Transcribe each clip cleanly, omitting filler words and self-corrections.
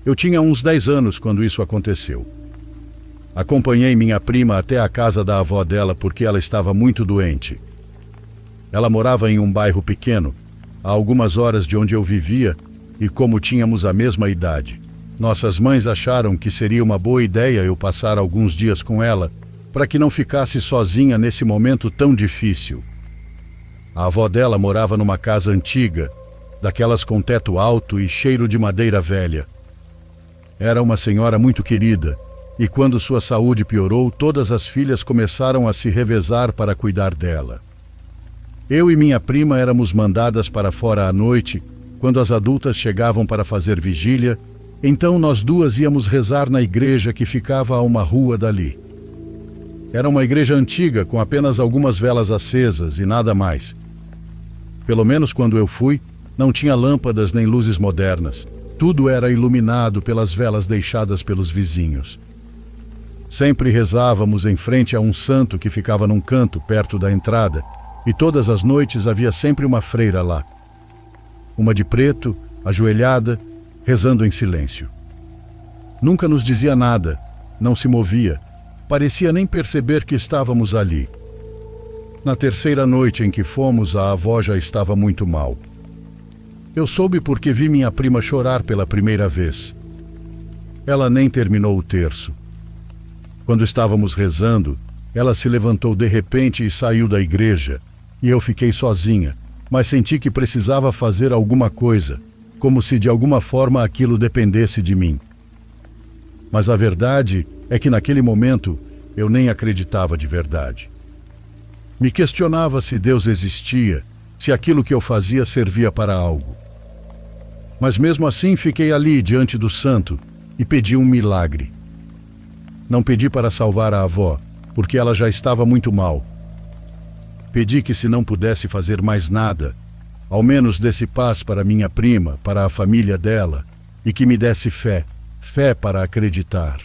Eu tinha uns 10 anos quando isso aconteceu. Acompanhei minha prima até a casa da avó dela porque ela estava muito doente. Ela morava em um bairro pequeno, a algumas horas de onde eu vivia, e como tínhamos a mesma idade, nossas mães acharam que seria uma boa ideia eu passar alguns dias com ela para que não ficasse sozinha nesse momento tão difícil. A avó dela morava numa casa antiga, daquelas com teto alto e cheiro de madeira velha. Era uma senhora muito querida, e quando sua saúde piorou, todas as filhas começaram a se revezar para cuidar dela. Eu e minha prima éramos mandadas para fora à noite, quando as adultas chegavam para fazer vigília, então nós duas íamos rezar na igreja que ficava a uma rua dali. Era uma igreja antiga, com apenas algumas velas acesas e nada mais. Pelo menos quando eu fui, não tinha lâmpadas nem luzes modernas. Tudo era iluminado pelas velas deixadas pelos vizinhos. Sempre rezávamos em frente a um santo que ficava num canto perto da entrada, e todas as noites havia sempre uma freira lá. Uma de preto, ajoelhada, rezando em silêncio. Nunca nos dizia nada, não se movia, parecia nem perceber que estávamos ali. Na terceira noite em que fomos, a avó já estava muito mal. Eu soube porque vi minha prima chorar pela primeira vez. Ela nem terminou o terço. Quando estávamos rezando, ela se levantou de repente e saiu da igreja, e eu fiquei sozinha, mas senti que precisava fazer alguma coisa, como se de alguma forma aquilo dependesse de mim. Mas a verdade é que naquele momento eu nem acreditava de verdade. Me questionava se Deus existia, se aquilo que eu fazia servia para algo. Mas mesmo assim fiquei ali diante do santo e pedi um milagre. Não pedi para salvar a avó, porque ela já estava muito mal. Pedi que, se não pudesse fazer mais nada, ao menos desse paz para minha prima, para a família dela, e que me desse fé, fé para acreditar.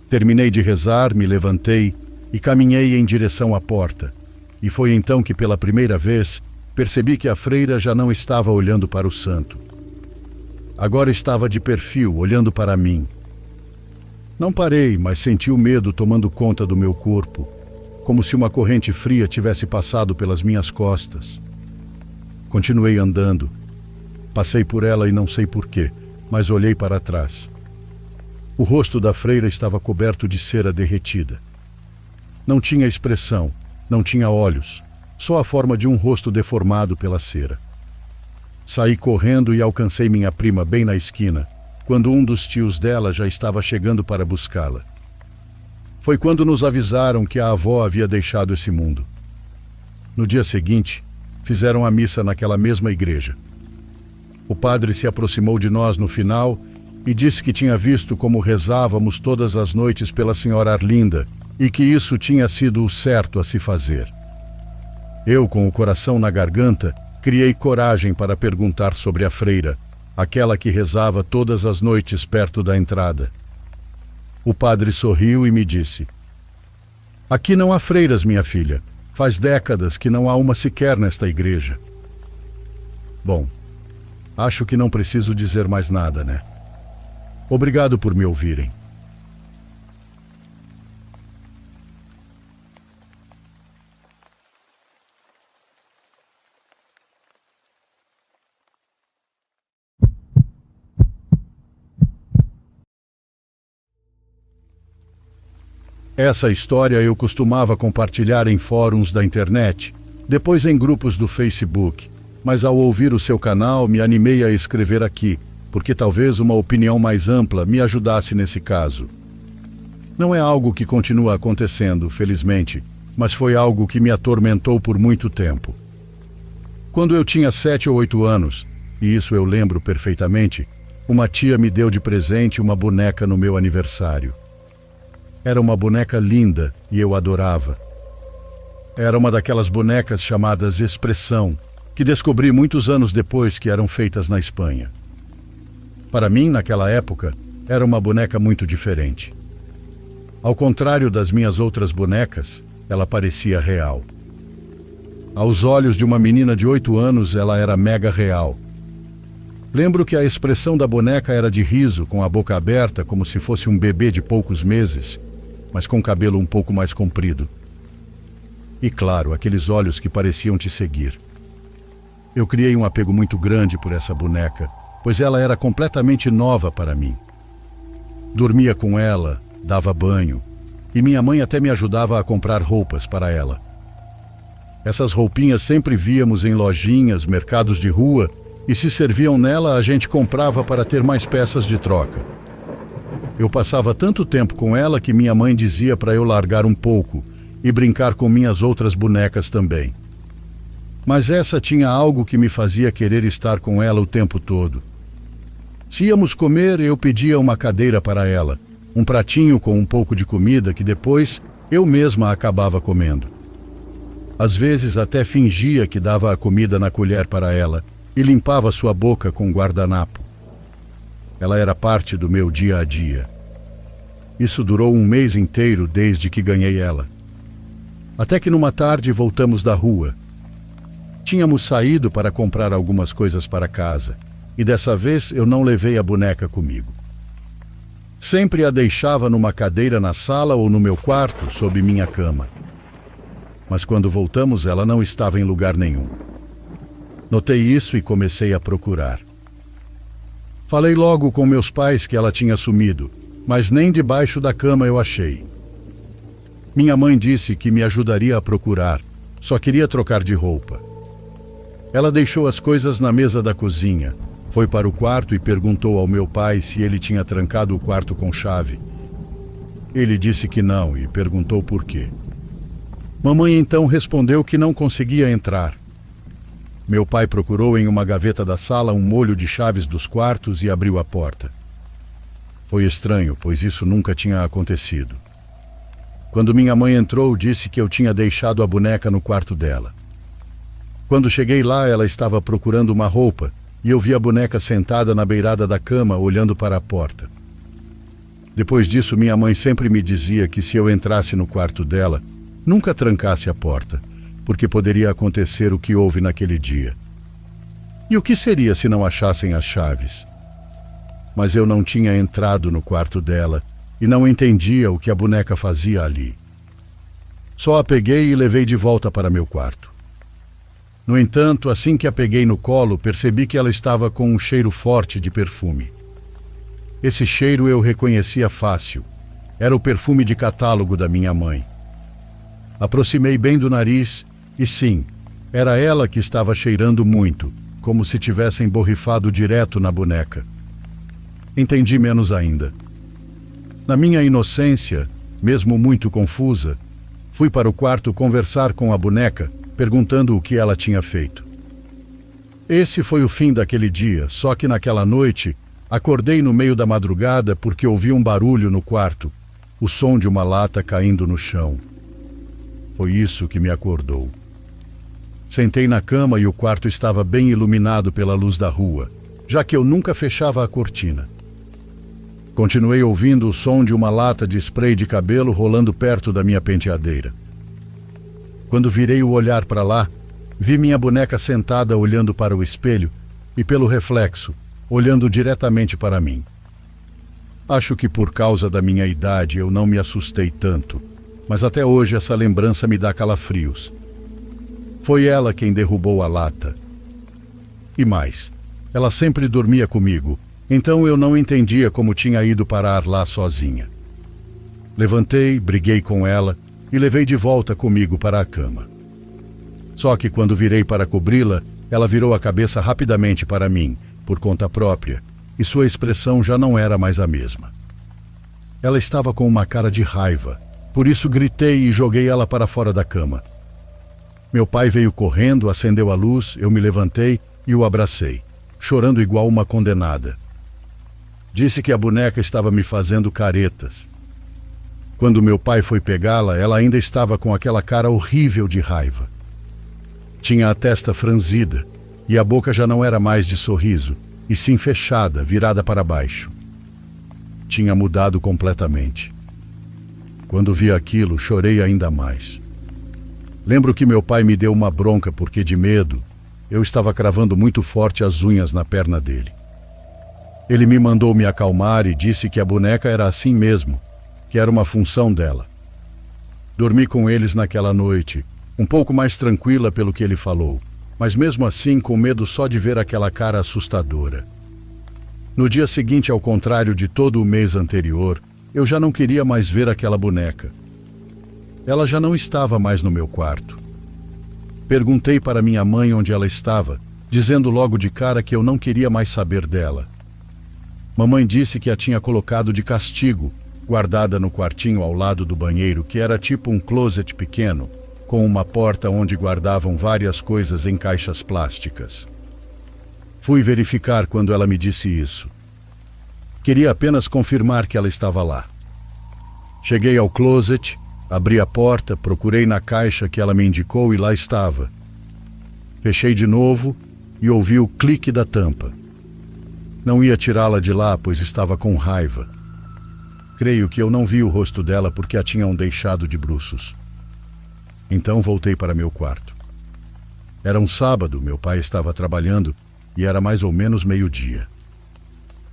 Terminei de rezar, me levantei e caminhei em direção à porta. E foi então que, pela primeira vez, percebi que a freira já não estava olhando para o santo. Agora estava de perfil, olhando para mim. Não parei, mas senti o medo tomando conta do meu corpo, como se uma corrente fria tivesse passado pelas minhas costas. Continuei andando. Passei por ela e não sei porquê, mas olhei para trás. O rosto da freira estava coberto de cera derretida. Não tinha expressão, não tinha olhos, só a forma de um rosto deformado pela cera. Saí correndo e alcancei minha prima bem na esquina, quando um dos tios dela já estava chegando para buscá-la. Foi quando nos avisaram que a avó havia deixado esse mundo. No dia seguinte, fizeram a missa naquela mesma igreja. O padre se aproximou de nós no final e disse que tinha visto como rezávamos todas as noites pela senhora Arlinda e que isso tinha sido o certo a se fazer. Eu, com o coração na garganta, criei coragem para perguntar sobre a freira, aquela que rezava todas as noites perto da entrada. O padre sorriu e me disse: "Aqui não há freiras, minha filha. Faz décadas que não há uma sequer nesta igreja." Bom, acho que não preciso dizer mais nada, né? Obrigado por me ouvirem. Essa história eu costumava compartilhar em fóruns da internet, depois em grupos do Facebook, mas ao ouvir o seu canal me animei a escrever aqui, porque talvez uma opinião mais ampla me ajudasse nesse caso. Não é algo que continua acontecendo, felizmente, mas foi algo que me atormentou por muito tempo. Quando eu tinha 7 ou 8 anos, e isso eu lembro perfeitamente, uma tia me deu de presente uma boneca no meu aniversário. Era uma boneca linda e eu adorava. Era uma daquelas bonecas chamadas Expressão, que descobri muitos anos depois que eram feitas na Espanha. Para mim, naquela época, era uma boneca muito diferente. Ao contrário das minhas outras bonecas, ela parecia real. Aos olhos de uma menina de 8 anos, ela era mega real. Lembro que a expressão da boneca era de riso, com a boca aberta como se fosse um bebê de poucos meses, mas com cabelo um pouco mais comprido. E claro, aqueles olhos que pareciam te seguir. Eu criei um apego muito grande por essa boneca, pois ela era completamente nova para mim. Dormia com ela, dava banho, e minha mãe até me ajudava a comprar roupas para ela. Essas roupinhas sempre víamos em lojinhas, mercados de rua, e se serviam nela, a gente comprava para ter mais peças de troca. Eu passava tanto tempo com ela que minha mãe dizia para eu largar um pouco e brincar com minhas outras bonecas também. Mas essa tinha algo que me fazia querer estar com ela o tempo todo. Se íamos comer, eu pedia uma cadeira para ela, um pratinho com um pouco de comida que depois eu mesma acabava comendo. Às vezes até fingia que dava a comida na colher para ela e limpava sua boca com um guardanapo. Ela era parte do meu dia a dia. Isso durou um mês inteiro desde que ganhei ela. Até que numa tarde voltamos da rua. Tínhamos saído para comprar algumas coisas para casa, e dessa vez eu não levei a boneca comigo. Sempre a deixava numa cadeira na sala ou no meu quarto, sob minha cama. Mas quando voltamos, ela não estava em lugar nenhum. Notei isso e comecei a procurar. Falei logo com meus pais que ela tinha sumido, mas nem debaixo da cama eu achei. Minha mãe disse que me ajudaria a procurar, só queria trocar de roupa. Ela deixou as coisas na mesa da cozinha, foi para o quarto e perguntou ao meu pai se ele tinha trancado o quarto com chave. Ele disse que não e perguntou por quê. Mamãe então respondeu que não conseguia entrar. Meu pai procurou em uma gaveta da sala um molho de chaves dos quartos e abriu a porta. Foi estranho, pois isso nunca tinha acontecido. Quando minha mãe entrou, disse que eu tinha deixado a boneca no quarto dela. Quando cheguei lá, ela estava procurando uma roupa e eu vi a boneca sentada na beirada da cama, olhando para a porta. Depois disso, minha mãe sempre me dizia que se eu entrasse no quarto dela, nunca trancasse a porta, porque poderia acontecer o que houve naquele dia. E o que seria se não achassem as chaves? Mas eu não tinha entrado no quarto dela e não entendia o que a boneca fazia ali. Só a peguei e levei de volta para meu quarto. No entanto, assim que a peguei no colo, percebi que ela estava com um cheiro forte de perfume. Esse cheiro eu reconhecia fácil. Era o perfume de catálogo da minha mãe. Aproximei bem do nariz e sim, era ela que estava cheirando muito, como se tivessem borrifado direto na boneca. Entendi menos ainda. Na minha inocência, mesmo muito confusa, fui para o quarto conversar com a boneca, perguntando o que ela tinha feito. Esse foi o fim daquele dia, só que naquela noite, acordei no meio da madrugada porque ouvi um barulho no quarto, o som de uma lata caindo no chão. Foi isso que me acordou. Sentei na cama e o quarto estava bem iluminado pela luz da rua, já que eu nunca fechava a cortina. Continuei ouvindo o som de uma lata de spray de cabelo rolando perto da minha penteadeira. Quando virei o olhar para lá, vi minha boneca sentada olhando para o espelho e, pelo reflexo, olhando diretamente para mim. Acho que por causa da minha idade eu não me assustei tanto, mas até hoje essa lembrança me dá calafrios. Foi ela quem derrubou a lata. E mais, ela sempre dormia comigo, então eu não entendia como tinha ido parar lá sozinha. Levantei, briguei com ela e levei de volta comigo para a cama. Só que quando virei para cobri-la, ela virou a cabeça rapidamente para mim, por conta própria, e sua expressão já não era mais a mesma. Ela estava com uma cara de raiva, por isso gritei e joguei ela para fora da cama. Meu pai veio correndo, acendeu a luz, eu me levantei e o abracei, chorando igual uma condenada. Disse que a boneca estava me fazendo caretas. Quando meu pai foi pegá-la, ela ainda estava com aquela cara horrível de raiva. Tinha a testa franzida e a boca já não era mais de sorriso, e sim fechada, virada para baixo. Tinha mudado completamente. Quando vi aquilo, chorei ainda mais. Lembro que meu pai me deu uma bronca porque, de medo, eu estava cravando muito forte as unhas na perna dele. Ele me mandou me acalmar e disse que a boneca era assim mesmo, que era uma função dela. Dormi com eles naquela noite, um pouco mais tranquila pelo que ele falou, mas mesmo assim com medo só de ver aquela cara assustadora. No dia seguinte, ao contrário de todo o mês anterior, eu já não queria mais ver aquela boneca. Ela já não estava mais no meu quarto. Perguntei para minha mãe onde ela estava, dizendo logo de cara que eu não queria mais saber dela. Mamãe disse que a tinha colocado de castigo, guardada no quartinho ao lado do banheiro, que era tipo um closet pequeno, com uma porta onde guardavam várias coisas em caixas plásticas. Fui verificar quando ela me disse isso. Queria apenas confirmar que ela estava lá. Cheguei ao closet, abri a porta, procurei na caixa que ela me indicou e lá estava. Fechei de novo e ouvi o clique da tampa. Não ia tirá-la de lá, pois estava com raiva. Creio que eu não vi o rosto dela porque a tinham deixado de bruços. Então voltei para meu quarto. Era um sábado, meu pai estava trabalhando e era mais ou menos meio-dia.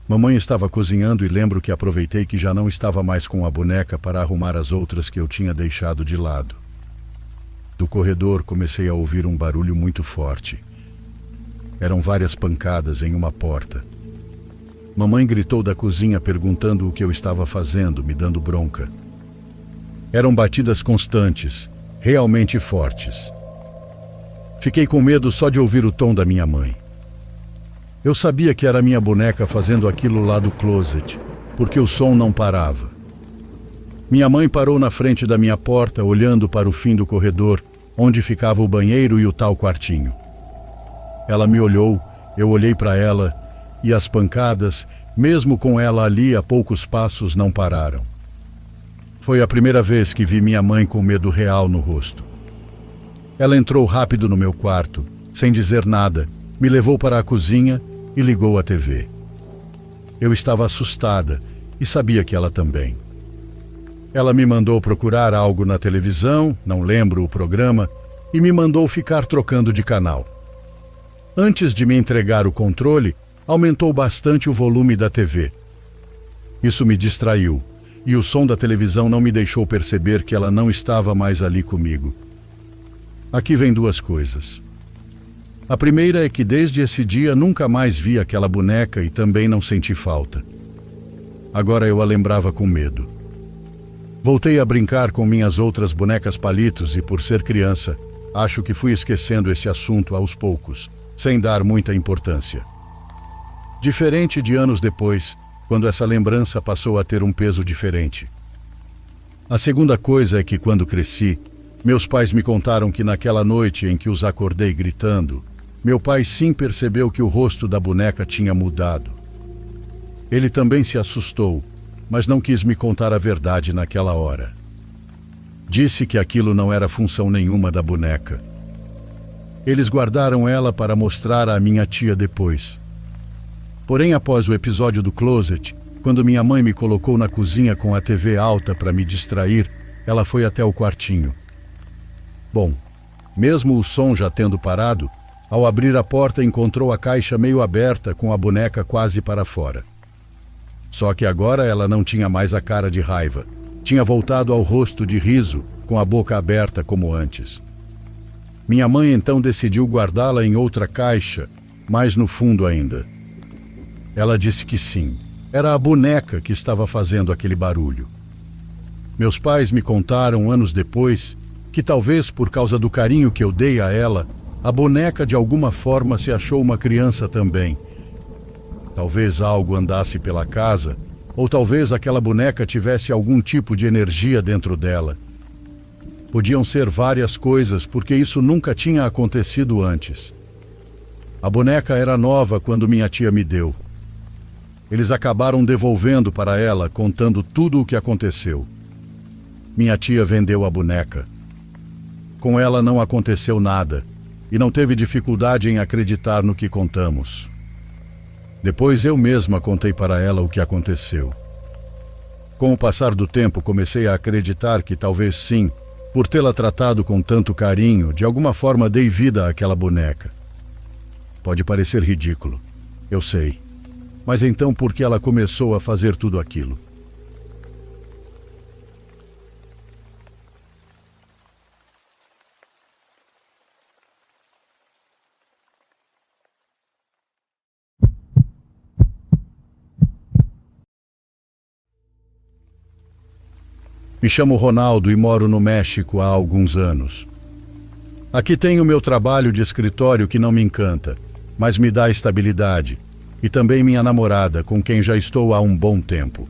Mamãe estava cozinhando e lembro que aproveitei que já não estava mais com a boneca para arrumar as outras que eu tinha deixado de lado. Do corredor comecei a ouvir um barulho muito forte. Eram várias pancadas em uma porta. Mamãe gritou da cozinha perguntando o que eu estava fazendo, me dando bronca. Eram batidas constantes, realmente fortes. Fiquei com medo só de ouvir o tom da minha mãe. Eu sabia que era minha boneca fazendo aquilo lá do closet, porque o som não parava. Minha mãe parou na frente da minha porta, olhando para o fim do corredor, onde ficava o banheiro e o tal quartinho. Ela me olhou, eu olhei para ela, e as pancadas, mesmo com ela ali a poucos passos, não pararam. Foi a primeira vez que vi minha mãe com medo real no rosto. Ela entrou rápido no meu quarto, sem dizer nada, me levou para a cozinha e ligou a TV. Eu estava assustada e sabia que ela também. Ela me mandou procurar algo na televisão, não lembro o programa, e me mandou ficar trocando de canal. Antes de me entregar o controle, aumentou bastante o volume da TV. Isso me distraiu, e o som da televisão não me deixou perceber que ela não estava mais ali comigo. Aqui vem duas coisas. A primeira é que desde esse dia nunca mais vi aquela boneca e também não senti falta. Agora eu a lembrava com medo. Voltei a brincar com minhas outras bonecas palitos e, por ser criança, acho que fui esquecendo esse assunto aos poucos, sem dar muita importância. Diferente de anos depois, quando essa lembrança passou a ter um peso diferente. A segunda coisa é que, quando cresci, meus pais me contaram que naquela noite em que os acordei gritando, meu pai sim percebeu que o rosto da boneca tinha mudado. Ele também se assustou, mas não quis me contar a verdade naquela hora. Disse que aquilo não era função nenhuma da boneca. Eles guardaram ela para mostrar à minha tia depois. Porém, após o episódio do closet, quando minha mãe me colocou na cozinha com a TV alta para me distrair, ela foi até o quartinho. Bom, mesmo o som já tendo parado, ao abrir a porta encontrou a caixa meio aberta com a boneca quase para fora. Só que agora ela não tinha mais a cara de raiva. Tinha voltado ao rosto de riso, com a boca aberta como antes. Minha mãe então decidiu guardá-la em outra caixa, mais no fundo ainda. Ela disse que sim, era a boneca que estava fazendo aquele barulho. Meus pais me contaram anos depois que talvez por causa do carinho que eu dei a ela, a boneca de alguma forma se achou uma criança também. Talvez algo andasse pela casa, ou talvez aquela boneca tivesse algum tipo de energia dentro dela. Podiam ser várias coisas, porque isso nunca tinha acontecido antes. A boneca era nova quando minha tia me deu. Eles acabaram devolvendo para ela, contando tudo o que aconteceu. Minha tia vendeu a boneca. Com ela não aconteceu nada, e não teve dificuldade em acreditar no que contamos. Depois eu mesma contei para ela o que aconteceu. Com o passar do tempo, comecei a acreditar que talvez sim, por tê-la tratado com tanto carinho, de alguma forma dei vida àquela boneca. Pode parecer ridículo, eu sei. mas então por que ela começou a fazer tudo aquilo? Me chamo Ronaldo e moro no México há alguns anos. Aqui tenho meu trabalho de escritório que não me encanta, mas me dá estabilidade, e também minha namorada, com quem já estou há um bom tempo.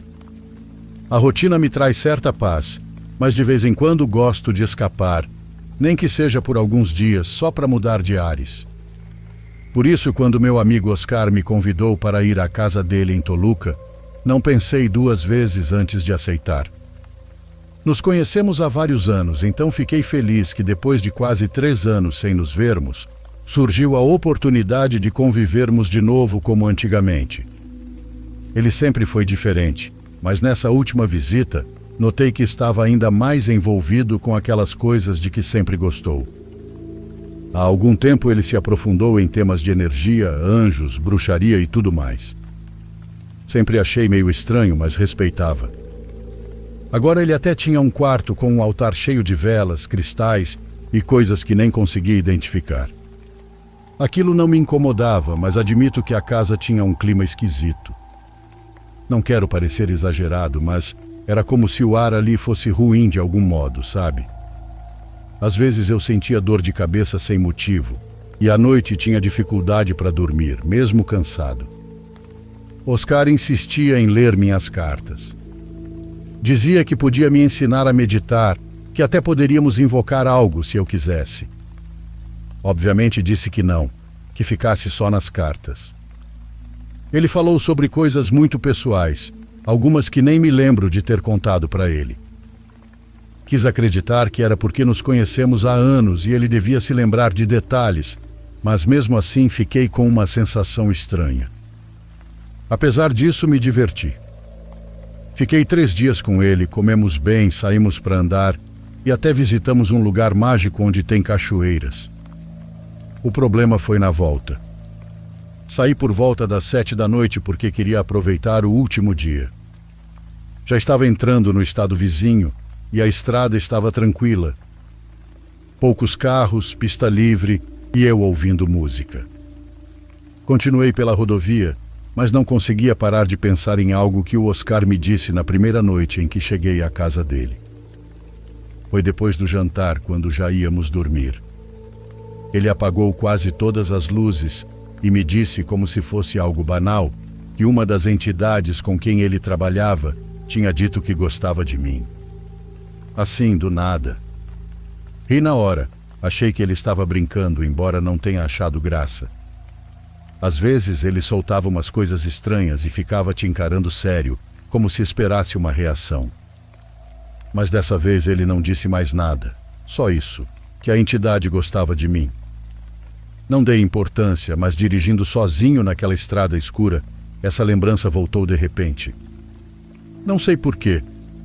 A rotina me traz certa paz, mas de vez em quando gosto de escapar, nem que seja por alguns dias, só para mudar de ares. Por isso, quando meu amigo Oscar me convidou para ir à casa dele em Toluca, não pensei duas vezes antes de aceitar. Nos conhecemos há vários anos, então fiquei feliz que depois de quase 3 anos sem nos vermos, surgiu a oportunidade de convivermos de novo como antigamente. Ele sempre foi diferente, mas nessa última visita, notei que estava ainda mais envolvido com aquelas coisas de que sempre gostou. Há algum tempo ele se aprofundou em temas de energia, anjos, bruxaria e tudo mais. Sempre achei meio estranho, mas respeitava. Agora ele até tinha um quarto com um altar cheio de velas, cristais e coisas que nem conseguia identificar. Aquilo não me incomodava, mas admito que a casa tinha um clima esquisito. Não quero parecer exagerado, mas era como se o ar ali fosse ruim de algum modo, sabe? Às vezes eu sentia dor de cabeça sem motivo, e à noite tinha dificuldade para dormir, mesmo cansado. Oscar insistia em ler minhas cartas. Dizia que podia me ensinar a meditar, que até poderíamos invocar algo se eu quisesse. Obviamente disse que não, que ficasse só nas cartas. Ele falou sobre coisas muito pessoais, algumas que nem me lembro de ter contado para ele. Quis acreditar que era porque nos conhecemos há anos e ele devia se lembrar de detalhes, mas mesmo assim fiquei com uma sensação estranha. Apesar disso, me diverti. Fiquei 3 dias com ele, comemos bem, saímos para andar e até visitamos um lugar mágico onde tem cachoeiras. O problema foi na volta. Saí por volta das 7 da noite porque queria aproveitar o último dia. Já estava entrando no estado vizinho e a estrada estava tranquila. Poucos carros, pista livre e eu ouvindo música. Continuei pela rodovia, mas não conseguia parar de pensar em algo que o Oscar me disse na primeira noite em que cheguei à casa dele. Foi depois do jantar, quando já íamos dormir. Ele apagou quase todas as luzes e me disse, como se fosse algo banal, que uma das entidades com quem ele trabalhava tinha dito que gostava de mim. Assim, do nada. Ri na hora, achei que ele estava brincando, embora não tenha achado graça. Às vezes ele soltava umas coisas estranhas e ficava te encarando sério, como se esperasse uma reação. Mas dessa vez ele não disse mais nada, só isso, que a entidade gostava de mim. Não dei importância, mas dirigindo sozinho naquela estrada escura, essa lembrança voltou de repente. Não sei porquê,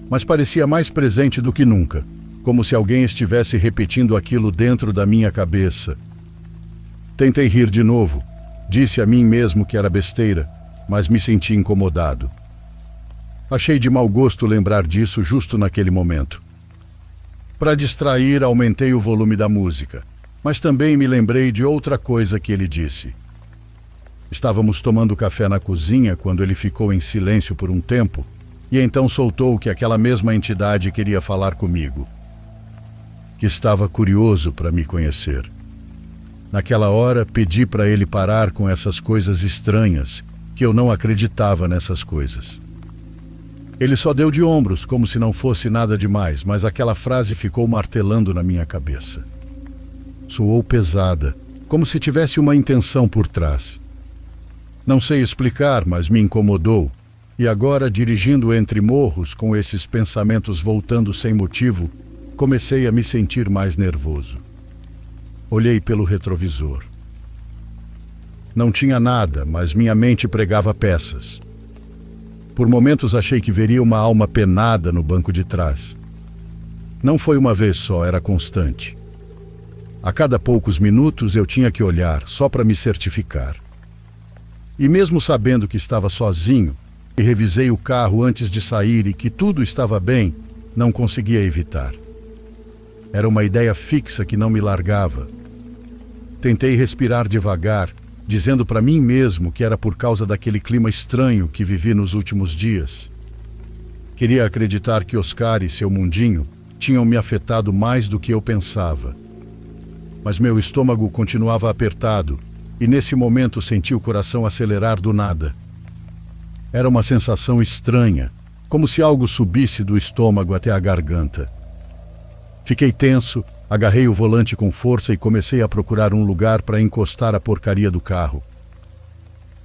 mas parecia mais presente do que nunca, como se alguém estivesse repetindo aquilo dentro da minha cabeça. Tentei rir de novo. Disse a mim mesmo que era besteira, mas me senti incomodado. Achei de mau gosto lembrar disso justo naquele momento. Para distrair, aumentei o volume da música, mas também me lembrei de outra coisa que ele disse. Estávamos tomando café na cozinha quando ele ficou em silêncio por um tempo e então soltou que aquela mesma entidade queria falar comigo, que estava curioso para me conhecer. Naquela hora, pedi para ele parar com essas coisas estranhas, que eu não acreditava nessas coisas. Ele só deu de ombros, como se não fosse nada demais, mas aquela frase ficou martelando na minha cabeça. Soou pesada, como se tivesse uma intenção por trás. Não sei explicar, mas me incomodou, e agora, dirigindo entre morros, com esses pensamentos voltando sem motivo, comecei a me sentir mais nervoso. Olhei pelo retrovisor. Não tinha nada, mas minha mente pregava peças. Por momentos achei que veria uma alma penada no banco de trás. Não foi uma vez só, era constante. A cada poucos minutos eu tinha que olhar, só para me certificar. E mesmo sabendo que estava sozinho, e revisei o carro antes de sair e que tudo estava bem, não conseguia evitar. Era uma ideia fixa que não me largava. Tentei respirar devagar, dizendo para mim mesmo que era por causa daquele clima estranho que vivi nos últimos dias. Queria acreditar que Oscar e seu mundinho tinham me afetado mais do que eu pensava. Mas meu estômago continuava apertado e nesse momento senti o coração acelerar do nada. Era uma sensação estranha, como se algo subisse do estômago até a garganta. Fiquei tenso, agarrei o volante com força e comecei a procurar um lugar para encostar a porcaria do carro.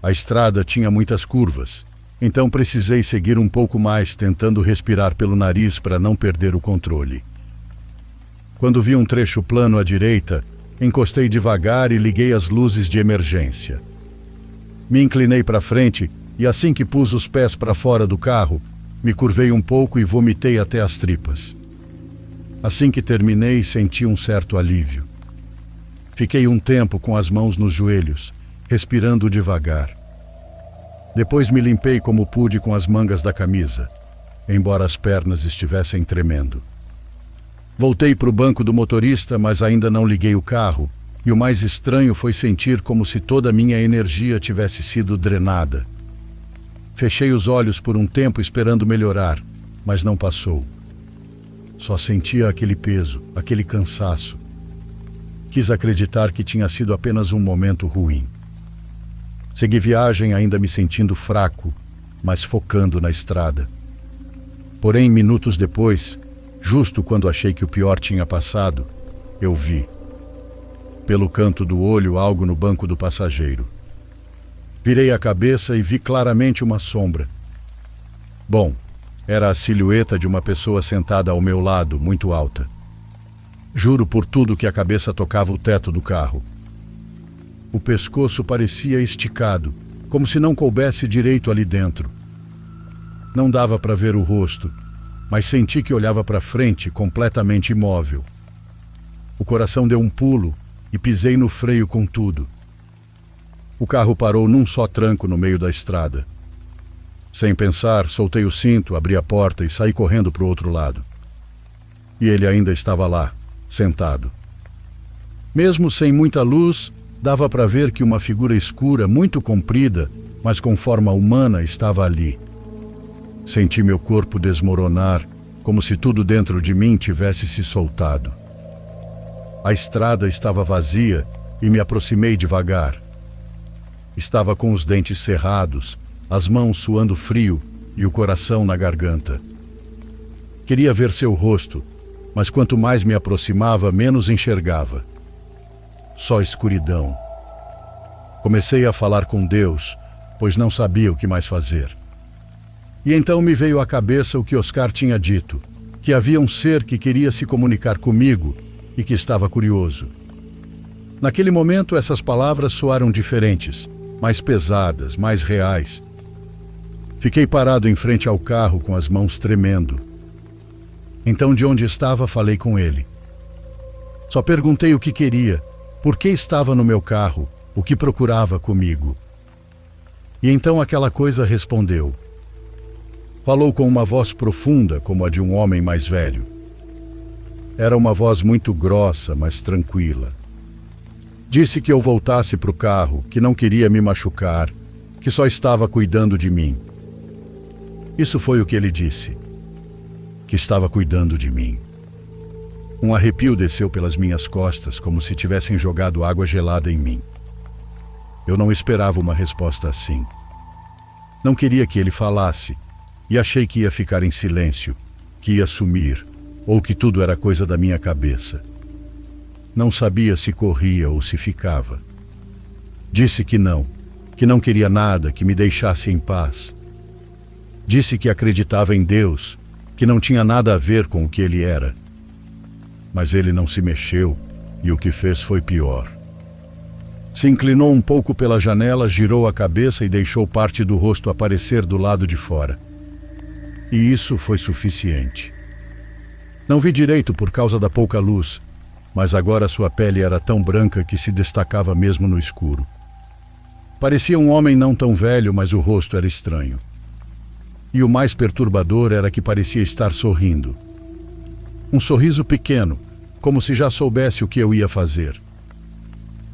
A estrada tinha muitas curvas, então precisei seguir um pouco mais, tentando respirar pelo nariz para não perder o controle. Quando vi um trecho plano à direita, encostei devagar e liguei as luzes de emergência. Me inclinei para frente e assim que pus os pés para fora do carro, me curvei um pouco e vomitei até as tripas. Assim que terminei, senti um certo alívio. Fiquei um tempo com as mãos nos joelhos, respirando devagar. Depois me limpei como pude com as mangas da camisa, embora as pernas estivessem tremendo. Voltei para o banco do motorista, mas ainda não liguei o carro, e o mais estranho foi sentir como se toda a minha energia tivesse sido drenada. Fechei os olhos por um tempo esperando melhorar, mas não passou. Só sentia aquele peso, aquele cansaço. Quis acreditar que tinha sido apenas um momento ruim. Segui viagem ainda me sentindo fraco, mas focando na estrada. Porém, minutos depois, justo quando achei que o pior tinha passado, eu vi, pelo canto do olho, algo no banco do passageiro. Virei a cabeça e vi claramente uma sombra. Bom, era a silhueta de uma pessoa sentada ao meu lado, muito alta. Juro por tudo que a cabeça tocava o teto do carro. O pescoço parecia esticado, como se não coubesse direito ali dentro. Não dava para ver o rosto, mas senti que olhava para frente, completamente imóvel. O coração deu um pulo e pisei no freio com tudo. O carro parou num só tranco no meio da estrada. Sem pensar, soltei o cinto, abri a porta e saí correndo para o outro lado. E ele ainda estava lá, sentado. Mesmo sem muita luz, dava para ver que uma figura escura, muito comprida, mas com forma humana, estava ali. Senti meu corpo desmoronar, como se tudo dentro de mim tivesse se soltado. A estrada estava vazia e me aproximei devagar. Estava com os dentes cerrados, as mãos suando frio e o coração na garganta. Queria ver seu rosto, mas quanto mais me aproximava, menos enxergava. Só escuridão. Comecei a falar com Deus, pois não sabia o que mais fazer. E então me veio à cabeça o que Oscar tinha dito, que havia um ser que queria se comunicar comigo e que estava curioso. Naquele momento, essas palavras soaram diferentes, mais pesadas, mais reais. Fiquei parado em frente ao carro com as mãos tremendo. Então, de onde estava, falei com ele. Só perguntei o que queria, por que estava no meu carro, o que procurava comigo. E então aquela coisa respondeu. Falou com uma voz profunda, como a de um homem mais velho. Era uma voz muito grossa, mas tranquila. Disse que eu voltasse para o carro, que não queria me machucar, que só estava cuidando de mim. Isso foi o que ele disse, que estava cuidando de mim. Um arrepio desceu pelas minhas costas, como se tivessem jogado água gelada em mim. Eu não esperava uma resposta assim. Não queria que ele falasse, e achei que ia ficar em silêncio, que ia sumir, ou que tudo era coisa da minha cabeça. Não sabia se corria ou se ficava. Disse que não queria nada, que me deixasse em paz. Disse que acreditava em Deus, que não tinha nada a ver com o que ele era. Mas ele não se mexeu, e o que fez foi pior. Se inclinou um pouco pela janela, girou a cabeça e deixou parte do rosto aparecer do lado de fora. E isso foi suficiente. Não vi direito por causa da pouca luz, mas agora sua pele era tão branca que se destacava mesmo no escuro. Parecia um homem não tão velho, mas o rosto era estranho. E o mais perturbador era que parecia estar sorrindo. Um sorriso pequeno, como se já soubesse o que eu ia fazer.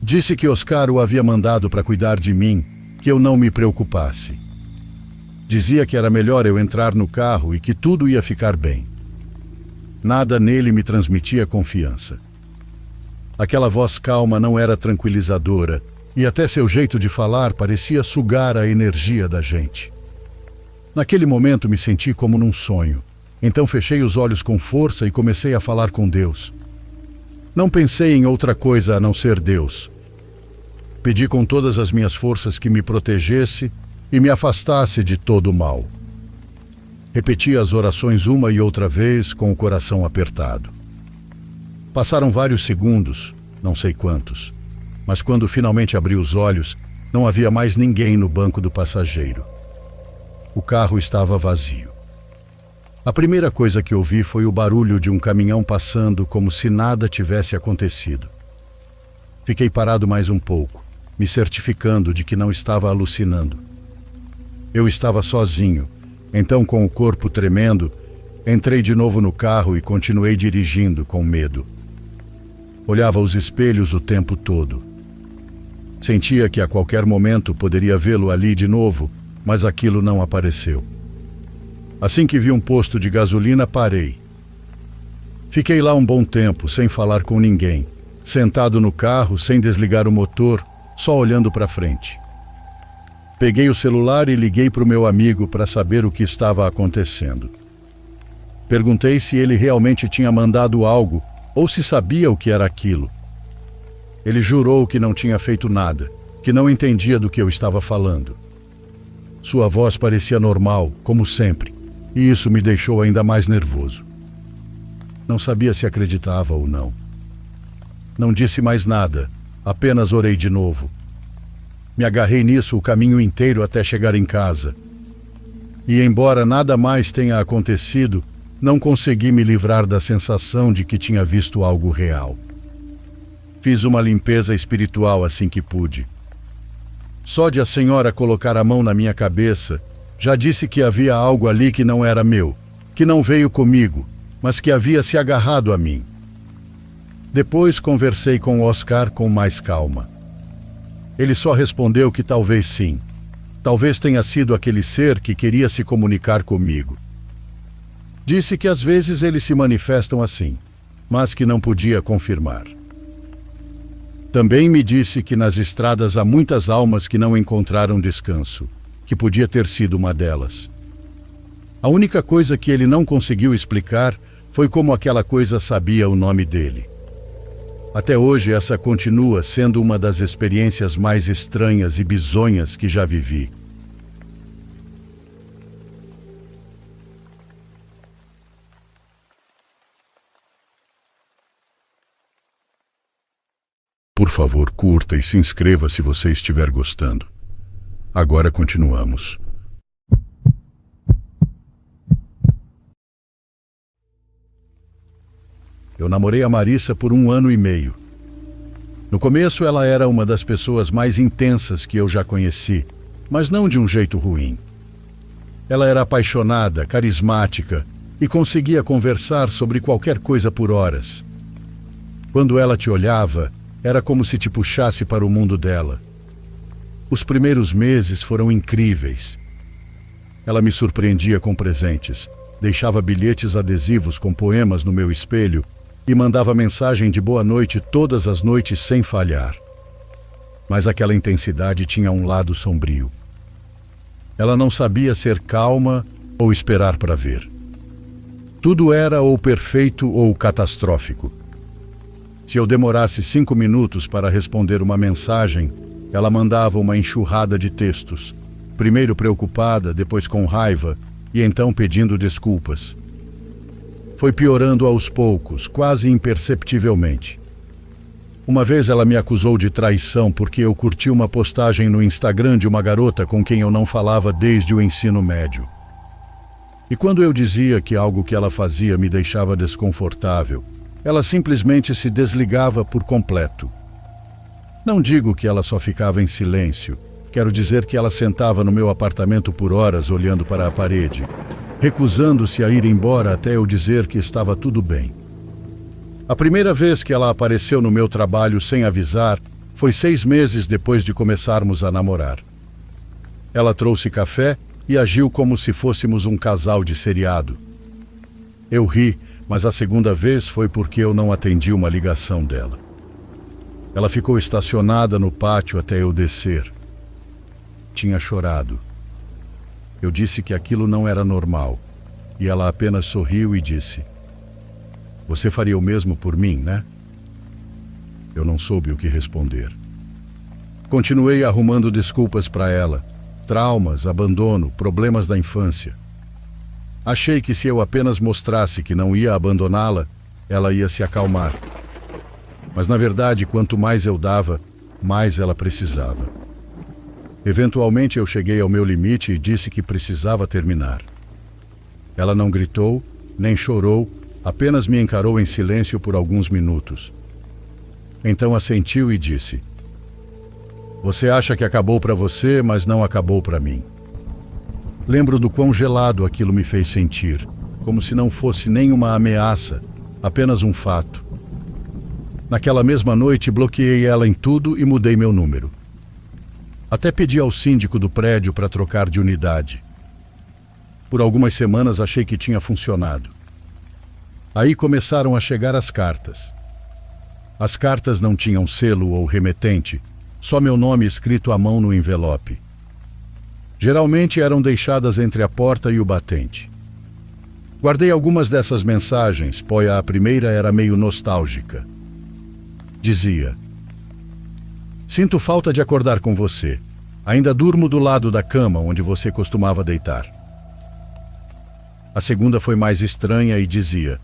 Disse que Oscar o havia mandado para cuidar de mim, que eu não me preocupasse. Dizia que era melhor eu entrar no carro e que tudo ia ficar bem. Nada nele me transmitia confiança. Aquela voz calma não era tranquilizadora, e até seu jeito de falar parecia sugar a energia da gente. Naquele momento me senti como num sonho. Então fechei os olhos com força e comecei a falar com Deus. Não pensei em outra coisa a não ser Deus. Pedi com todas as minhas forças que me protegesse e me afastasse de todo o mal. Repeti as orações uma e outra vez com o coração apertado. Passaram vários segundos, não sei quantos, mas quando finalmente abri os olhos, não havia mais ninguém no banco do passageiro. O carro estava vazio. A primeira coisa que ouvi foi o barulho de um caminhão passando como se nada tivesse acontecido. Fiquei parado mais um pouco, me certificando de que não estava alucinando. Eu estava sozinho, então com o corpo tremendo, entrei de novo no carro e continuei dirigindo com medo. Olhava os espelhos o tempo todo. Sentia que a qualquer momento poderia vê-lo ali de novo, mas aquilo não apareceu. Assim que vi um posto de gasolina, parei. Fiquei lá um bom tempo, sem falar com ninguém, sentado no carro, sem desligar o motor, só olhando para frente. Peguei o celular e liguei para o meu amigo para saber o que estava acontecendo. Perguntei se ele realmente tinha mandado algo ou se sabia o que era aquilo. Ele jurou que não tinha feito nada, que não entendia do que eu estava falando. Sua voz parecia normal, como sempre, e isso me deixou ainda mais nervoso. Não sabia se acreditava ou não. Não disse mais nada, apenas orei de novo. Me agarrei nisso o caminho inteiro até chegar em casa. E embora nada mais tenha acontecido, não consegui me livrar da sensação de que tinha visto algo real. Fiz uma limpeza espiritual assim que pude. Só de a senhora colocar a mão na minha cabeça, já disse que havia algo ali que não era meu, que não veio comigo, mas que havia se agarrado a mim. Depois conversei com Oscar com mais calma. Ele só respondeu que talvez sim. Talvez tenha sido aquele ser que queria se comunicar comigo. Disse que às vezes eles se manifestam assim, mas que não podia confirmar. Também me disse que nas estradas há muitas almas que não encontraram descanso, que podia ter sido uma delas. A única coisa que ele não conseguiu explicar foi como aquela coisa sabia o nome dele. Até hoje essa continua sendo uma das experiências mais estranhas e bizonhas que já vivi. Por favor, curta e se inscreva se você estiver gostando. Agora continuamos. Eu namorei a Marissa por 1 ano e meio. No começo ela era uma das pessoas mais intensas que eu já conheci, mas não de um jeito ruim. Ela era apaixonada, carismática e conseguia conversar sobre qualquer coisa por horas. Quando ela te olhava, era como se te puxasse para o mundo dela. Os primeiros meses foram incríveis. Ela me surpreendia com presentes, deixava bilhetes adesivos com poemas no meu espelho e mandava mensagem de boa noite todas as noites sem falhar. Mas aquela intensidade tinha um lado sombrio. Ela não sabia ser calma ou esperar para ver. Tudo era ou perfeito ou catastrófico. Se eu demorasse 5 minutos para responder uma mensagem, ela mandava uma enxurrada de textos, primeiro preocupada, depois com raiva e então pedindo desculpas. Foi piorando aos poucos, quase imperceptivelmente. Uma vez ela me acusou de traição porque eu curti uma postagem no Instagram de uma garota com quem eu não falava desde o ensino médio. E quando eu dizia que algo que ela fazia me deixava desconfortável, ela simplesmente se desligava por completo. Não digo que ela só ficava em silêncio, Quero dizer que ela sentava no meu apartamento por horas olhando para a parede, recusando-se a ir embora até eu dizer que estava tudo bem. A primeira vez que ela apareceu no meu trabalho sem avisar foi 6 meses depois de começarmos a namorar. Ela trouxe café e agiu como se fôssemos um casal de seriado. Eu ri, mas a segunda vez foi porque eu não atendi uma ligação dela. Ela ficou estacionada no pátio até eu descer. Tinha chorado. Eu disse que aquilo não era normal, e ela apenas sorriu e disse: "Você faria o mesmo por mim, né?" Eu não soube o que responder. Continuei arrumando desculpas para ela. Traumas, abandono, problemas da infância. Achei que se eu apenas mostrasse que não ia abandoná-la, ela ia se acalmar. Mas na verdade, quanto mais eu dava, mais ela precisava. Eventualmente eu cheguei ao meu limite e disse que precisava terminar. Ela não gritou, nem chorou, apenas me encarou em silêncio por alguns minutos. Então assentiu e disse: "Você acha que acabou para você, mas não acabou para mim." Lembro do quão gelado aquilo me fez sentir, como se não fosse nem uma ameaça, apenas um fato. Naquela mesma noite bloqueei ela em tudo e mudei meu número. Até pedi ao síndico do prédio para trocar de unidade. Por algumas semanas achei que tinha funcionado. Aí começaram a chegar as cartas. As cartas não tinham selo ou remetente, só meu nome escrito à mão no envelope. Geralmente eram deixadas entre a porta e o batente. Guardei algumas dessas mensagens, pois a primeira era meio nostálgica. Dizia: "Sinto falta de acordar com você. Ainda durmo do lado da cama onde você costumava deitar." A segunda foi mais estranha e dizia: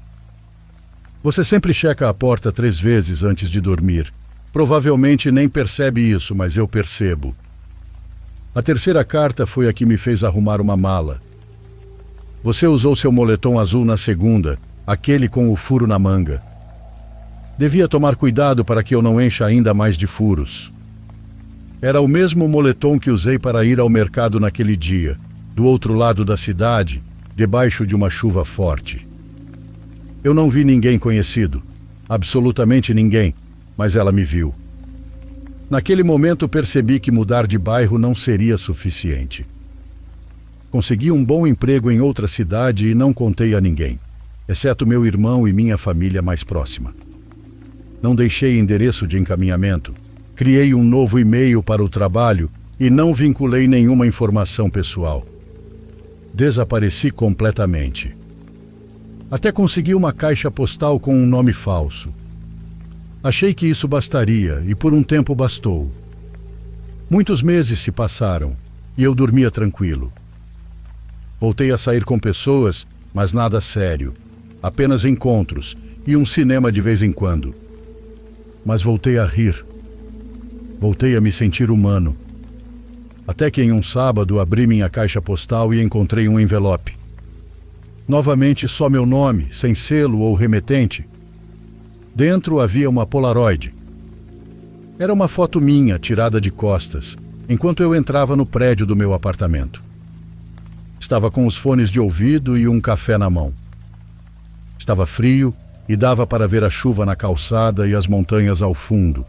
"Você sempre checa a porta 3 vezes antes de dormir. Provavelmente nem percebe isso, mas eu percebo." A terceira carta foi a que me fez arrumar uma mala. "Você usou seu moletom azul na segunda, aquele com o furo na manga. Devia tomar cuidado para que eu não encha ainda mais de furos." Era o mesmo moletom que usei para ir ao mercado naquele dia, do outro lado da cidade, debaixo de uma chuva forte. Eu não vi ninguém conhecido, absolutamente ninguém, mas ela me viu. Naquele momento percebi que mudar de bairro não seria suficiente. Consegui um bom emprego em outra cidade e não contei a ninguém, exceto meu irmão e minha família mais próxima. Não deixei endereço de encaminhamento, criei um novo e-mail para o trabalho e não vinculei nenhuma informação pessoal. Desapareci completamente. Até consegui uma caixa postal com um nome falso. Achei que isso bastaria e por um tempo bastou. Muitos meses se passaram e eu dormia tranquilo. Voltei a sair com pessoas, mas nada sério, apenas encontros e um cinema de vez em quando. Mas voltei a rir. Voltei a me sentir humano. Até que em um sábado abri minha caixa postal e encontrei um envelope. Novamente só meu nome, sem selo ou remetente. Dentro havia uma Polaroid. Era uma foto minha, tirada de costas, enquanto eu entrava no prédio do meu apartamento. Estava com os fones de ouvido e um café na mão. Estava frio e dava para ver a chuva na calçada e as montanhas ao fundo.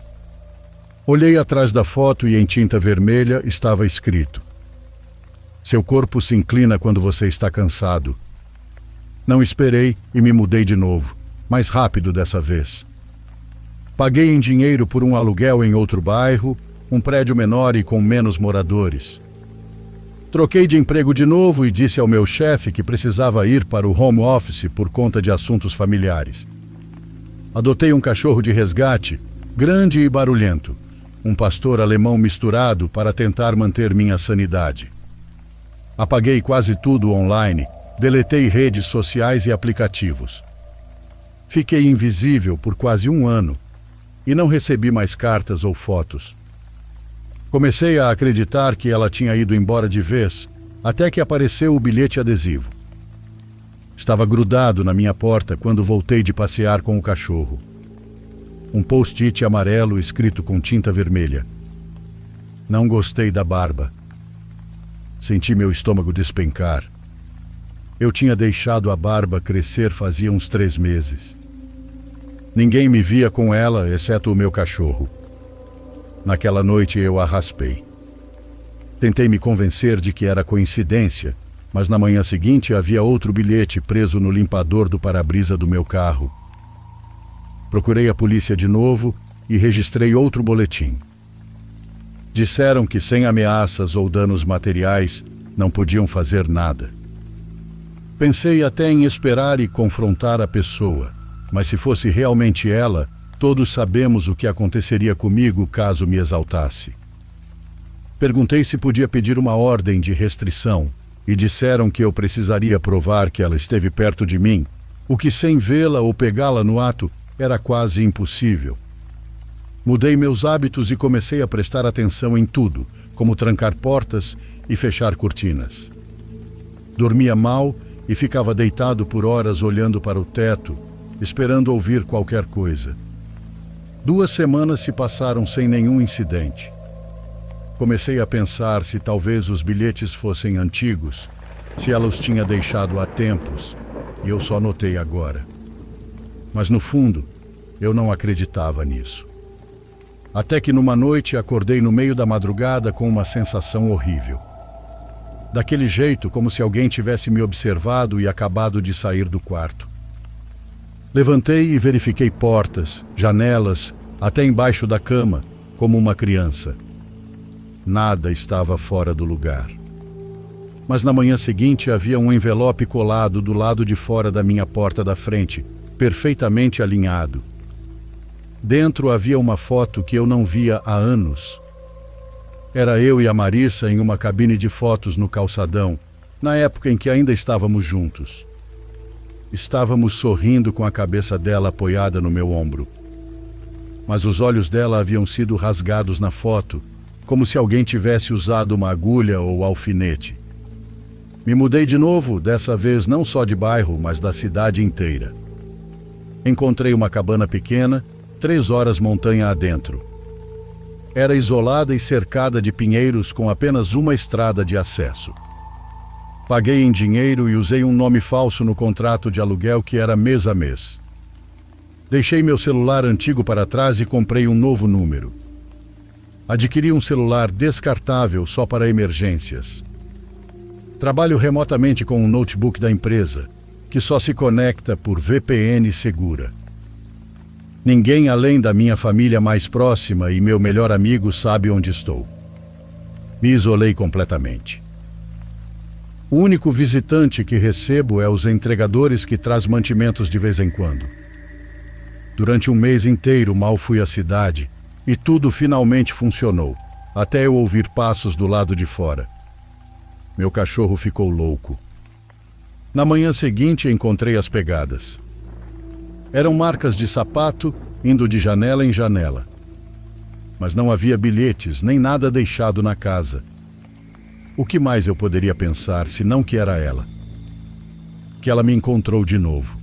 Olhei atrás da foto e em tinta vermelha estava escrito: "Seu corpo se inclina quando você está cansado." Não esperei e me mudei de novo, mais rápido dessa vez. Paguei em dinheiro por um aluguel em outro bairro, um prédio menor e com menos moradores. Troquei de emprego de novo e disse ao meu chefe que precisava ir para o home office por conta de assuntos familiares. Adotei um cachorro de resgate, grande e barulhento, um pastor alemão misturado para tentar manter minha sanidade. Apaguei quase tudo online, deletei redes sociais e aplicativos. Fiquei invisível por quase 1 ano e não recebi mais cartas ou fotos. Comecei a acreditar que ela tinha ido embora de vez, até que apareceu o bilhete adesivo. Estava grudado na minha porta quando voltei de passear com o cachorro. Um post-it amarelo escrito com tinta vermelha: Não gostei da barba. Senti meu estômago despencar. Eu tinha deixado a barba crescer fazia uns 3 meses. Ninguém me via com ela, exceto o meu cachorro. Naquela noite eu a raspei. Tentei me convencer de que era coincidência, mas na manhã seguinte havia outro bilhete preso no limpador do para-brisa do meu carro. Procurei a polícia de novo e registrei outro boletim. Disseram que sem ameaças ou danos materiais não podiam fazer nada. Pensei até em esperar e confrontar a pessoa, mas se fosse realmente ela, todos sabemos o que aconteceria comigo caso me exaltasse. Perguntei se podia pedir uma ordem de restrição e disseram que eu precisaria provar que ela esteve perto de mim, o que sem vê-la ou pegá-la no ato era quase impossível. Mudei meus hábitos e comecei a prestar atenção em tudo, como trancar portas e fechar cortinas. Dormia mal e ficava deitado por horas olhando para o teto, esperando ouvir qualquer coisa. 2 semanas se passaram sem nenhum incidente. Comecei a pensar se talvez os bilhetes fossem antigos, se ela os tinha deixado há tempos, e eu só notei agora. Mas no fundo, eu não acreditava nisso. Até que numa noite acordei no meio da madrugada com uma sensação horrível. Daquele jeito, como se alguém tivesse me observado e acabado de sair do quarto. Levantei e verifiquei portas, janelas, até embaixo da cama, como uma criança. Nada estava fora do lugar. Mas na manhã seguinte havia um envelope colado do lado de fora da minha porta da frente, perfeitamente alinhado. Dentro havia uma foto que eu não via há anos. Era eu e a Marissa em uma cabine de fotos no calçadão, na época em que ainda estávamos juntos. Estávamos sorrindo com a cabeça dela apoiada no meu ombro. Mas os olhos dela haviam sido rasgados na foto, como se alguém tivesse usado uma agulha ou alfinete. Me mudei de novo, dessa vez não só de bairro, mas da cidade inteira. Encontrei uma cabana pequena, 3 horas montanha adentro. Era isolada e cercada de pinheiros com apenas uma estrada de acesso. Paguei em dinheiro e usei um nome falso no contrato de aluguel que era mês a mês. Deixei meu celular antigo para trás e comprei um novo número. Adquiri um celular descartável só para emergências. Trabalho remotamente com um notebook da empresa, que só se conecta por VPN segura. Ninguém além da minha família mais próxima e meu melhor amigo sabe onde estou. Me isolei completamente. O único visitante que recebo é os entregadores que traz mantimentos de vez em quando. Durante um mês inteiro mal fui à cidade e tudo finalmente funcionou, até eu ouvir passos do lado de fora. Meu cachorro ficou louco. Na manhã seguinte encontrei as pegadas. Eram marcas de sapato indo de janela em janela. Mas não havia bilhetes nem nada deixado na casa. O que mais eu poderia pensar senão que era ela? Que ela me encontrou de novo.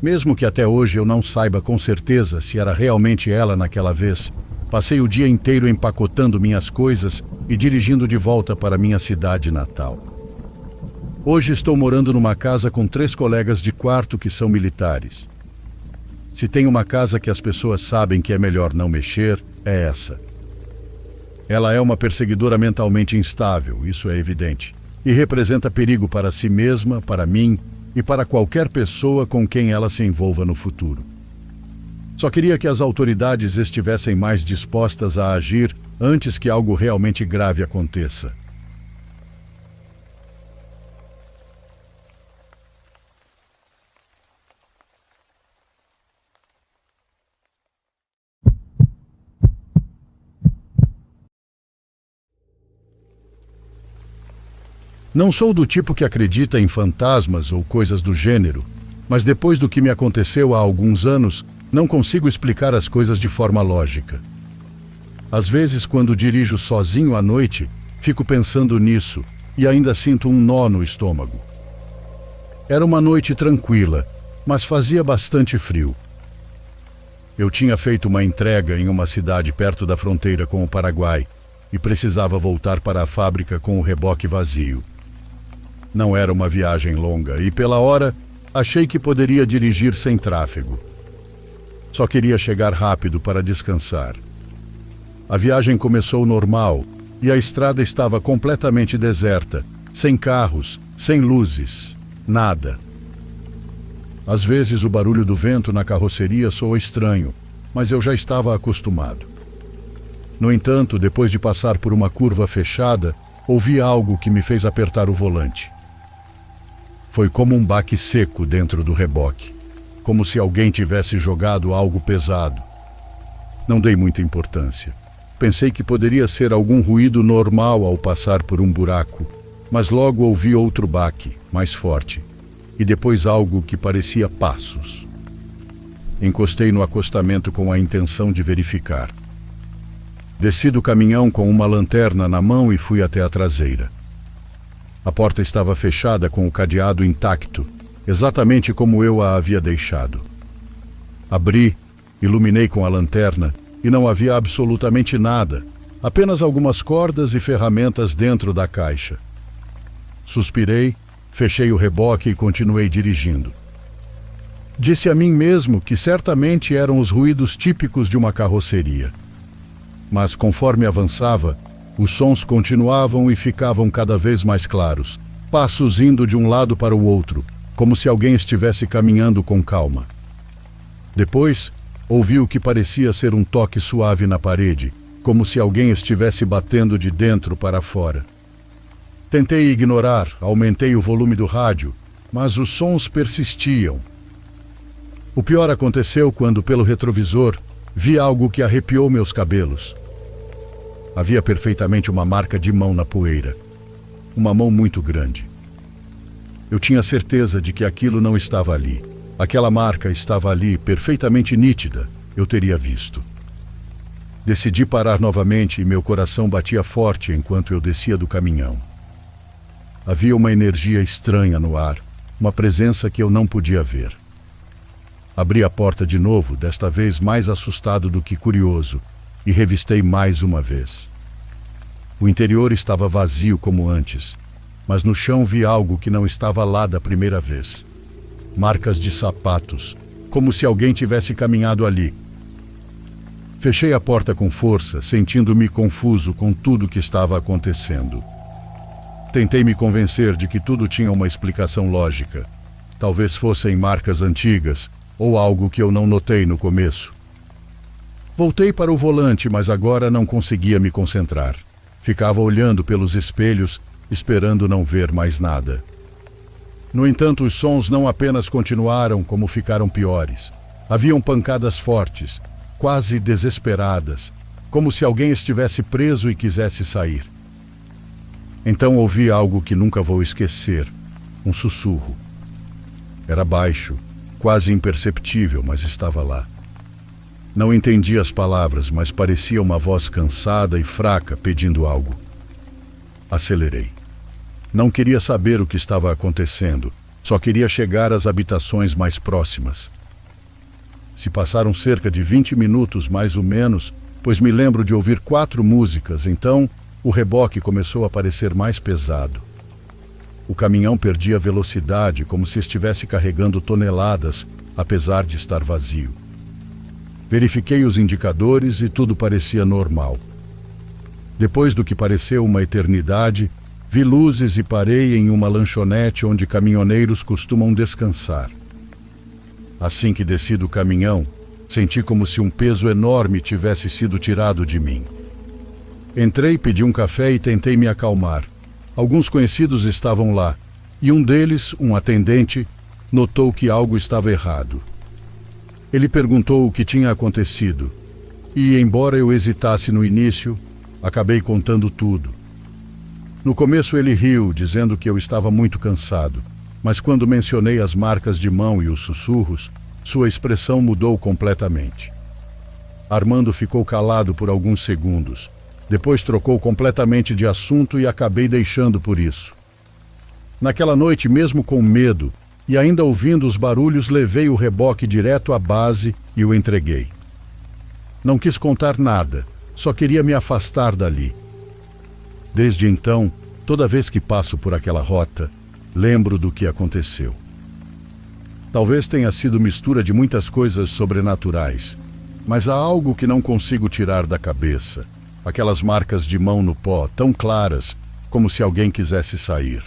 Mesmo que até hoje eu não saiba com certeza se era realmente ela naquela vez, passei o dia inteiro empacotando minhas coisas e dirigindo de volta para minha cidade natal. Hoje estou morando numa casa com 3 colegas de quarto que são militares. Se tem uma casa que as pessoas sabem que é melhor não mexer, é essa. Ela é uma perseguidora mentalmente instável, isso é evidente, e representa perigo para si mesma, para mim e para qualquer pessoa com quem ela se envolva no futuro. Só queria que as autoridades estivessem mais dispostas a agir antes que algo realmente grave aconteça. Não sou do tipo que acredita em fantasmas ou coisas do gênero, mas depois do que me aconteceu há alguns anos, não consigo explicar as coisas de forma lógica. Às vezes, quando dirijo sozinho à noite, fico pensando nisso e ainda sinto um nó no estômago. Era uma noite tranquila, mas fazia bastante frio. Eu tinha feito uma entrega em uma cidade perto da fronteira com o Paraguai e precisava voltar para a fábrica com o reboque vazio. Não era uma viagem longa e, pela hora, achei que poderia dirigir sem tráfego. Só queria chegar rápido para descansar. A viagem começou normal e a estrada estava completamente deserta, sem carros, sem luzes, nada. Às vezes o barulho do vento na carroceria soou estranho, mas eu já estava acostumado. No entanto, depois de passar por uma curva fechada, ouvi algo que me fez apertar o volante. Foi como um baque seco dentro do reboque, como se alguém tivesse jogado algo pesado. Não dei muita importância. Pensei que poderia ser algum ruído normal ao passar por um buraco, mas logo ouvi outro baque, mais forte, e depois algo que parecia passos. Encostei no acostamento com a intenção de verificar. Desci do caminhão com uma lanterna na mão e fui até a traseira. A porta estava fechada com o cadeado intacto, exatamente como eu a havia deixado. Abri, iluminei com a lanterna e não havia absolutamente nada, apenas algumas cordas e ferramentas dentro da caixa. Suspirei, fechei o reboque e continuei dirigindo. Disse a mim mesmo que certamente eram os ruídos típicos de uma carroceria. Mas conforme avançava, os sons continuavam e ficavam cada vez mais claros, passos indo de um lado para o outro, como se alguém estivesse caminhando com calma. Depois, ouvi o que parecia ser um toque suave na parede, como se alguém estivesse batendo de dentro para fora. Tentei ignorar, aumentei o volume do rádio, mas os sons persistiam. O pior aconteceu quando, pelo retrovisor, vi algo que arrepiou meus cabelos. Havia perfeitamente uma marca de mão na poeira. Uma mão muito grande. Eu tinha certeza de que aquilo não estava ali. Aquela marca estava ali, perfeitamente nítida. Eu teria visto. Decidi parar novamente e meu coração batia forte enquanto eu descia do caminhão. Havia uma energia estranha no ar, uma presença que eu não podia ver. Abri a porta de novo, desta vez mais assustado do que curioso, e revistei mais uma vez. O interior estava vazio como antes, mas no chão vi algo que não estava lá da primeira vez. Marcas de sapatos, como se alguém tivesse caminhado ali. Fechei a porta com força, sentindo-me confuso com tudo o que estava acontecendo. Tentei me convencer de que tudo tinha uma explicação lógica. Talvez fossem marcas antigas ou algo que eu não notei no começo. Voltei para o volante, mas agora não conseguia me concentrar. Ficava olhando pelos espelhos, esperando não ver mais nada. No entanto, os sons não apenas continuaram, como ficaram piores. Haviam pancadas fortes, quase desesperadas, como se alguém estivesse preso e quisesse sair. Então ouvi algo que nunca vou esquecer, um sussurro. Era baixo, quase imperceptível, mas estava lá. Não entendi as palavras, mas parecia uma voz cansada e fraca pedindo algo. Acelerei. Não queria saber o que estava acontecendo, só queria chegar às habitações mais próximas. Se passaram cerca de 20 minutos, mais ou menos, pois me lembro de ouvir 4 músicas, então o reboque começou a parecer mais pesado. O caminhão perdia velocidade, como se estivesse carregando toneladas, apesar de estar vazio. Verifiquei os indicadores e tudo parecia normal. Depois do que pareceu uma eternidade, vi luzes e parei em uma lanchonete onde caminhoneiros costumam descansar. Assim que desci do caminhão, senti como se um peso enorme tivesse sido tirado de mim. Entrei, pedi um café e tentei me acalmar. Alguns conhecidos estavam lá, e um deles, um atendente, notou que algo estava errado. Ele perguntou o que tinha acontecido, e, embora eu hesitasse no início, acabei contando tudo. No começo ele riu, dizendo que eu estava muito cansado, mas quando mencionei as marcas de mão e os sussurros, sua expressão mudou completamente. Armando ficou calado por alguns segundos. Depois trocou completamente de assunto e acabei deixando por isso. Naquela noite, mesmo com medo, e ainda ouvindo os barulhos, levei o reboque direto à base e o entreguei. Não quis contar nada, só queria me afastar dali. Desde então, toda vez que passo por aquela rota, lembro do que aconteceu. Talvez tenha sido mistura de muitas coisas sobrenaturais, mas há algo que não consigo tirar da cabeça. Aquelas marcas de mão no pó, tão claras, como se alguém quisesse sair.